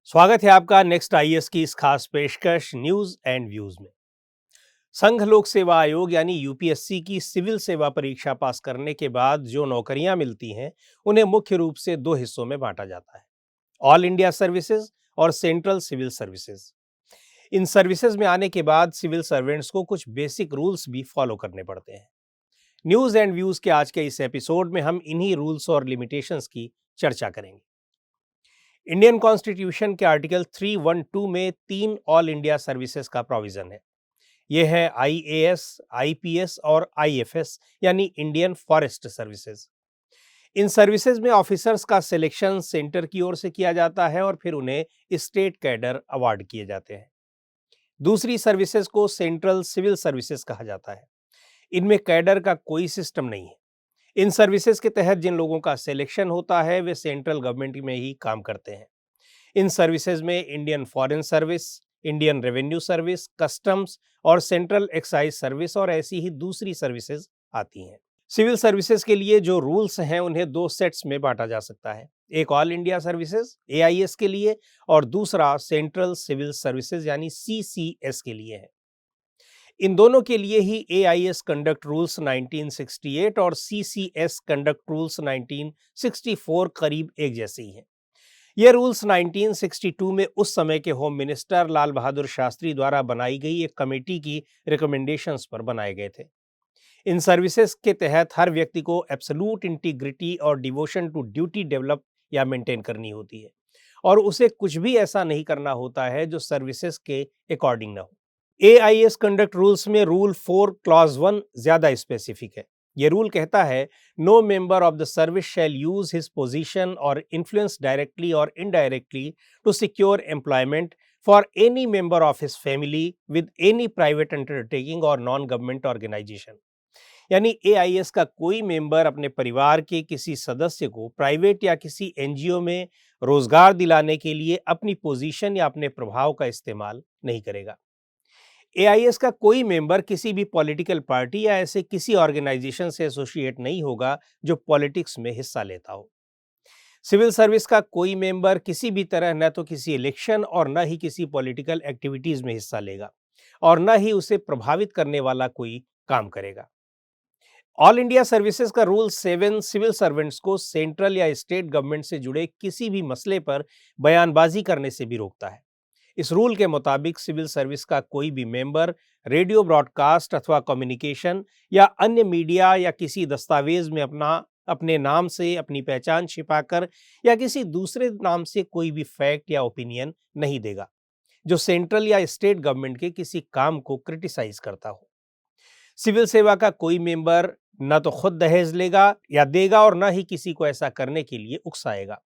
स्वागत है आपका नेक्स्ट आईएएस की इस खास पेशकश न्यूज एंड व्यूज में। संघ लोक सेवा आयोग यानी यूपीएससी की सिविल सेवा परीक्षा पास करने के बाद जो नौकरियां मिलती हैं उन्हें मुख्य रूप से दो हिस्सों में बांटा जाता है। ऑल इंडिया सर्विसेज और सेंट्रल सिविल सर्विसेज। इन सर्विसेज में आने के बाद सिविल सर्वेंट्स को कुछ बेसिक रूल्स भी फॉलो करने पड़ते हैं। न्यूज एंड व्यूज के आज के इस एपिसोड में हम इन्हीं रूल्स और लिमिटेशंस की चर्चा करेंगे। इंडियन कॉन्स्टिट्यूशन के आर्टिकल 312 में 3 ऑल इंडिया सर्विसेज का प्रोविजन है। यह है आईएएस, आईपीएस और आईएफएस यानी इंडियन फॉरेस्ट सर्विसेज। इन सर्विसेज में ऑफिसर्स का सिलेक्शन सेंटर की ओर से किया जाता है और फिर उन्हें स्टेट कैडर अवार्ड किए जाते हैं। दूसरी सर्विसेज को सेंट्रल सिविल सर्विसेज कहा जाता है। इनमें कैडर का कोई सिस्टम नहीं है। इन सर्विसेज के तहत जिन लोगों का सिलेक्शन होता है वे सेंट्रल गवर्नमेंट में ही काम करते हैं। इन सर्विसेज में Indian foreign service, Indian revenue service, customs और सेंट्रल एक्साइज सर्विस और ऐसी ही दूसरी सर्विसेज आती हैं। सिविल सर्विसेज के लिए जो रूल्स हैं उन्हें दो सेट्स में बांटा जा सकता है। एक ऑल इंडिया सर्विसेज एआईएस के लिए और दूसरा सेंट्रल सिविल सर्विसेज यानी सीसीएस के लिए है। इन दोनों के लिए ही एआईएस कंडक्ट रूल्स 1968 और सीसीएस कंडक्ट रूल्स 1964 करीब एक जैसे ही हैं। ये रूल्स 1962 में उस समय के होम मिनिस्टर लाल बहादुर शास्त्री द्वारा बनाई गई एक कमेटी की रिकमेंडेशंस पर बनाए गए थे। इन सर्विसेज के तहत हर व्यक्ति को एब्सोल्यूट इंटीग्रिटी और डिवोशन टू ड्यूटी डेवलप या मेंटेन करनी होती है और उसे कुछ भी ऐसा नहीं करना होता है जो सर्विसेज के अकॉर्डिंग ना हो। एआईएस कंडक्ट रूल्स में रूल 4 क्लॉज 1 ज्यादा स्पेसिफिक है। ये रूल कहता है, no member of the service shall use his position or influence directly or indirectly to secure employment for any member of his family with any private undertaking or non government organisation. यानी AIS का कोई member अपने परिवार के किसी सदस्य को private या किसी एनजीओ में रोजगार दिलाने के लिए अपनी पोजीशन या अपने प्रभाव का इस्तेमाल नहीं करेगा। एआईएस का कोई मेंबर किसी भी पॉलिटिकल पार्टी या ऐसे किसी ऑर्गेनाइजेशन से एसोसिएट नहीं होगा जो पॉलिटिक्स में हिस्सा लेता हो। सिविल सर्विस का कोई मेंबर किसी भी तरह न तो किसी इलेक्शन और न ही किसी पॉलिटिकल एक्टिविटीज में हिस्सा लेगा और न ही उसे प्रभावित करने वाला कोई काम करेगा। ऑल इंडिया सर्विसेज का रूल 7 सिविल सर्वेंट्स को सेंट्रल या स्टेट गवर्नमेंट से जुड़े किसी भी मसले पर बयानबाजी करने से भी रोकता है। इस रूल के मुताबिक सिविल सर्विस का कोई भी मेंबर रेडियो ब्रॉडकास्ट अथवा कम्युनिकेशन या अन्य मीडिया या किसी दस्तावेज में अपने नाम से अपनी पहचान छिपाकर या किसी दूसरे नाम से कोई भी फैक्ट या ओपिनियन नहीं देगा जो सेंट्रल या स्टेट गवर्नमेंट के किसी काम को क्रिटिसाइज करता हो। सिविल सेवा का कोई मेंबर न तो खुद दहेज लेगा या देगा और न ही किसी को ऐसा करने के लिए उकसाएगा।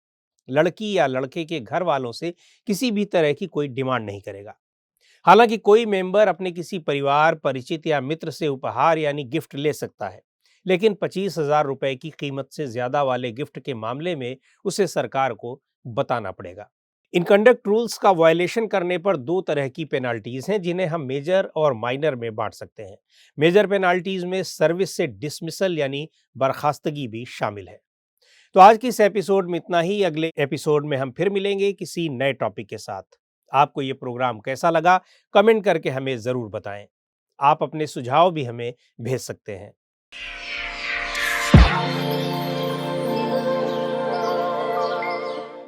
लड़की या लड़के के घर वालों से किसी भी तरह की कोई डिमांड नहीं करेगा। हालांकि कोई मेंबर अपने किसी परिवार, परिचित या मित्र से उपहार यानी गिफ्ट ले सकता है, लेकिन 25,000 रुपए की कीमत से ज्यादा वाले गिफ्ट के मामले में उसे सरकार को बताना पड़ेगा। इन कंडक्ट रूल्स का वायलेशन करने पर दो तरह की पेनाल्टीज हैं जिन्हें हम मेजर और माइनर में बांट सकते हैं। मेजर पेनाल्टीज में सर्विस से डिसमिसल यानी बर्खास्तगी भी शामिल है। तो आज की इस एपिसोड में इतना ही। अगले एपिसोड में हम फिर मिलेंगे किसी नए टॉपिक के साथ। आपको ये प्रोग्राम कैसा लगा कमेंट करके हमें जरूर बताएं। आप अपने सुझाव भी हमें भेज सकते हैं।